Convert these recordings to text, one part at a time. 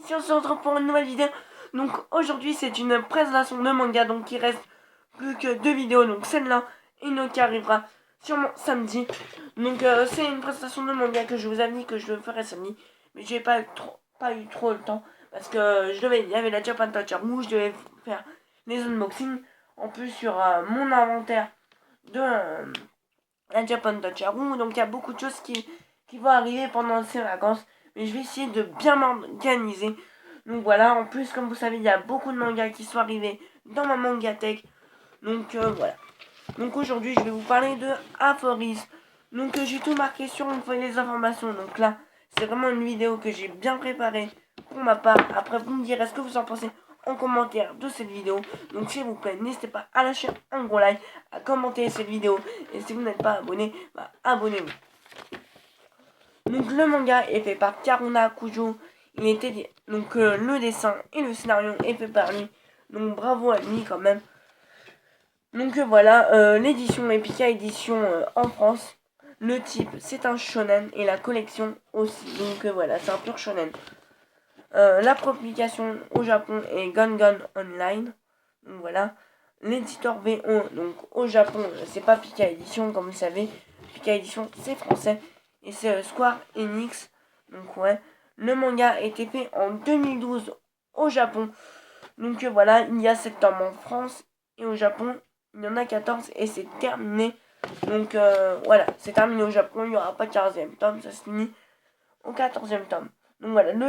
Si on se retrouve pour une nouvelle vidéo. Donc aujourd'hui c'est une présentation de manga, donc il reste plus que 2 vidéos, donc celle-là et une autre qui arrivera sûrement samedi. Donc c'est une présentation de manga que je vous avais dit que je le ferais samedi, mais j'ai pas eu trop le temps parce que il y avait la Japan Toucher où je devais faire les unboxings en plus sur mon inventaire de la Japan Toucher, donc il y a beaucoup de choses qui vont arriver pendant ces vacances, mais je vais essayer de bien m'organiser. Donc voilà, en plus comme vous savez il y a beaucoup de mangas qui sont arrivés dans ma mangatech. Donc voilà. Donc aujourd'hui je vais vous parler de Aphorisme. Donc j'ai tout marqué sur une feuille les informations. Donc là c'est vraiment une vidéo que j'ai bien préparée pour ma part. Après vous me direz ce que vous en pensez en commentaire de cette vidéo. Donc s'il vous plaît n'hésitez pas à lâcher un gros like, à commenter cette vidéo. Et si vous n'êtes pas abonné, bah abonnez-vous. Donc le manga est fait par Karuna Kujo. Donc le dessin et le scénario est fait par lui. Donc bravo à lui quand même. Donc voilà, l'édition Epica édition en France. Le type c'est un shonen et la collection aussi. Donc voilà, c'est un pur shonen. La publication au Japon est Gun Gun Online. Donc voilà. L'éditeur VO, donc au Japon, c'est pas Pika Édition comme vous savez. Pika Édition c'est français. Et c'est Square Enix. Donc ouais. Le manga a été fait en 2012 au Japon. Donc voilà, il y a 7 tomes en France et au Japon, il y en a 14 et c'est terminé. Donc voilà, c'est terminé au Japon, il n'y aura pas de 15e tome, ça se finit au 14e tome. Donc voilà, le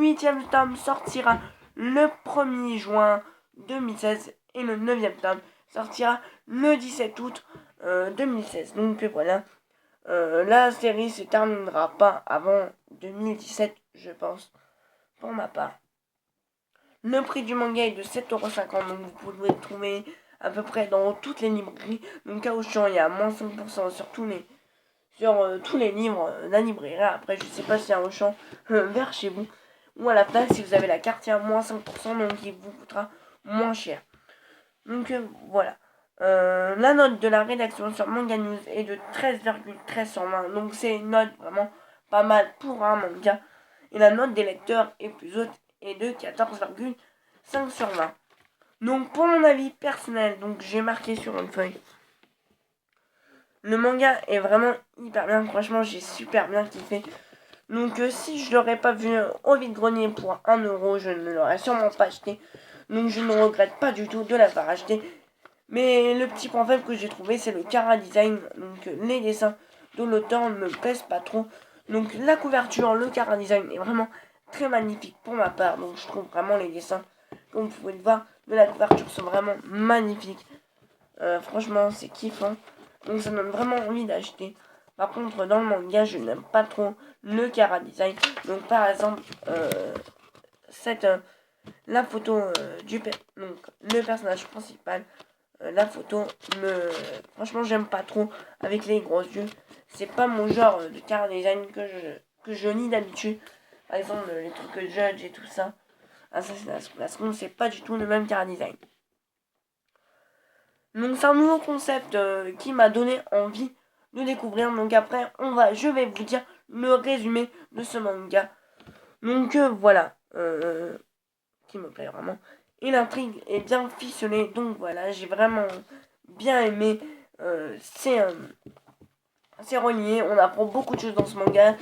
8e tome sortira le 1er juin 2016 et le 9e tome sortira le 17 août 2016. Donc voilà, la série se terminera pas avant 2017, je pense, pour ma part. Le prix du manga est de 7,50€, donc vous pouvez le trouver à peu près dans toutes les librairies. Donc à Auchan, il y a moins 5% sur tous les livres de la librairie. Après, je sais pas si à Auchan vers chez vous. Ou à la place, si vous avez la carte, il y a moins 5%, donc il vous coûtera moins cher. Donc voilà. La note de la rédaction sur Manga News est de 13,13 sur 20. Donc c'est une note vraiment pas mal pour un manga. Et la note des lecteurs est plus haute et de 14,5 sur 20. Donc pour mon avis personnel, donc j'ai marqué sur une feuille. Le manga est vraiment hyper bien, franchement j'ai super bien kiffé. Donc si je l'aurais pas vu au vide-grenier pour 1€, je ne l'aurais sûrement pas acheté. Donc je ne regrette pas du tout de l'avoir acheté. Mais le petit point faible que j'ai trouvé c'est le chara design. Donc les dessins de l'auteur ne me plaisent pas trop. Donc la couverture, le chara design est vraiment très magnifique pour ma part. Donc je trouve vraiment les dessins, comme vous pouvez le voir, de la couverture sont vraiment magnifiques. Franchement c'est kiffant. Donc ça donne vraiment envie d'acheter. Par contre dans le manga je n'aime pas trop le chara design. Donc par exemple la photo donc le personnage principal, la photo franchement j'aime pas trop avec les gros yeux. C'est pas mon genre de chara design que je lis d'habitude. Par exemple les trucs que Judge et tout ça. Assassin's Classroom c'est pas du tout le même chara design. Donc c'est un nouveau concept qui m'a donné envie de découvrir. Donc après je vais vous dire le résumé de ce manga. Donc voilà, qui me plaît vraiment. Et l'intrigue est bien ficelée. Donc voilà, j'ai vraiment bien aimé. C'est relié. On apprend beaucoup de choses dans ce manga.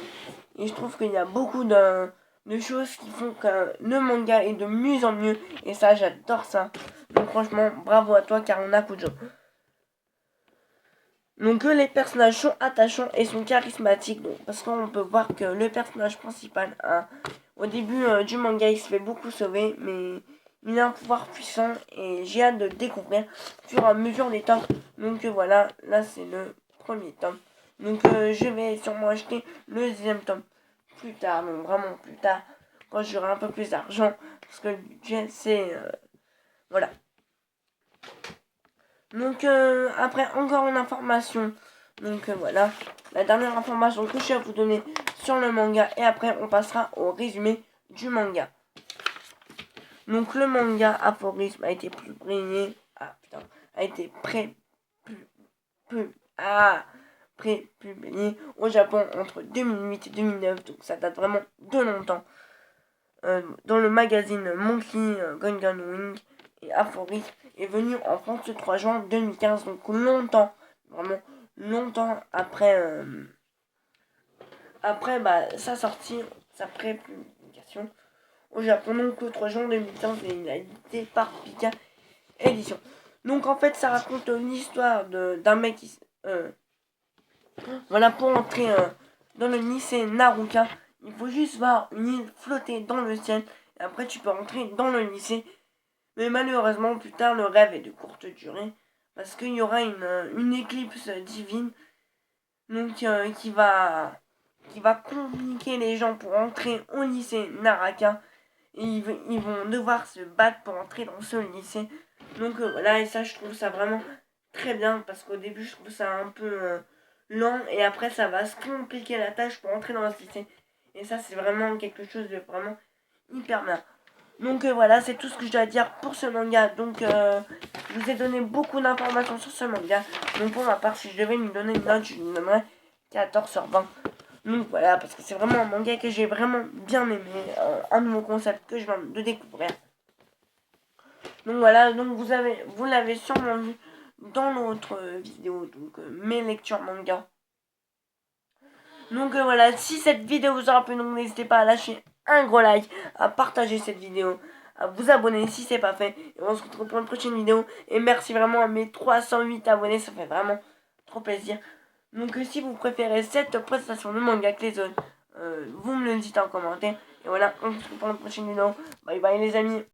Et je trouve qu'il y a beaucoup de choses qui font que le manga est de mieux en mieux. Et ça, j'adore ça. Donc franchement, bravo à toi, Karuna Kujo. Donc les personnages sont attachants et sont charismatiques. Donc, parce qu'on peut voir que le personnage principal, au début du manga, il se fait beaucoup sauver. Mais il a un pouvoir puissant et j'ai hâte de découvrir au fur et à mesure des tomes. Donc voilà, là c'est le premier tome. Donc je vais sûrement acheter le deuxième tome plus tard. Donc vraiment plus tard, quand j'aurai un peu plus d'argent. Parce que le budget c'est... voilà. Donc après encore une information. Donc voilà, la dernière information que je vais vous donner sur le manga. Et après on passera au résumé du manga. Donc le manga Aphorisme a été publié. A été pré-publié au Japon entre 2008 et 2009. Donc ça date vraiment de longtemps. dans le magazine Monkey Gun Wing et Aphorisme est venu en France le 3 juin 2015, donc longtemps, vraiment longtemps après sa sortie, sa pré-publication au Japon, donc le 3 juin 2015, et il a été édité par Pika Édition. Donc en fait ça raconte l'histoire d'un mec qui voilà, pour entrer dans le lycée Naruka, il faut juste voir une île flotter dans le ciel et après tu peux entrer dans le lycée. Mais malheureusement plus tard le rêve est de courte durée parce qu'il y aura une éclipse divine, donc qui va compliquer les gens pour entrer au lycée Naraka, et ils vont devoir se battre pour entrer dans ce lycée. Donc voilà, et ça je trouve ça vraiment très bien parce qu'au début je trouve ça un peu lent et après ça va se compliquer la tâche pour entrer dans ce lycée. Et ça c'est vraiment quelque chose de vraiment hyper bien. Donc voilà, c'est tout ce que je dois dire pour ce manga. Donc je vous ai donné beaucoup d'informations sur ce manga. Donc pour ma part, si je devais lui donner une note, je lui donnerais 14 sur 20. Donc voilà, parce que c'est vraiment un manga que j'ai vraiment bien aimé. Un nouveau concept que je viens de découvrir. Donc voilà, donc vous l'avez sûrement vu dans l'autre vidéo, donc mes lectures manga. Donc voilà, si cette vidéo vous aura plu, donc n'hésitez pas à lâcher un gros like, à partager cette vidéo, à vous abonner si c'est pas fait. Et on se retrouve pour une prochaine vidéo. Et merci vraiment à mes 308 abonnés, ça fait vraiment trop plaisir. Donc si vous préférez cette prestation de manga que les autres, vous me le dites en commentaire. Et voilà, on se retrouve pour une prochaine vidéo. Bye bye les amis.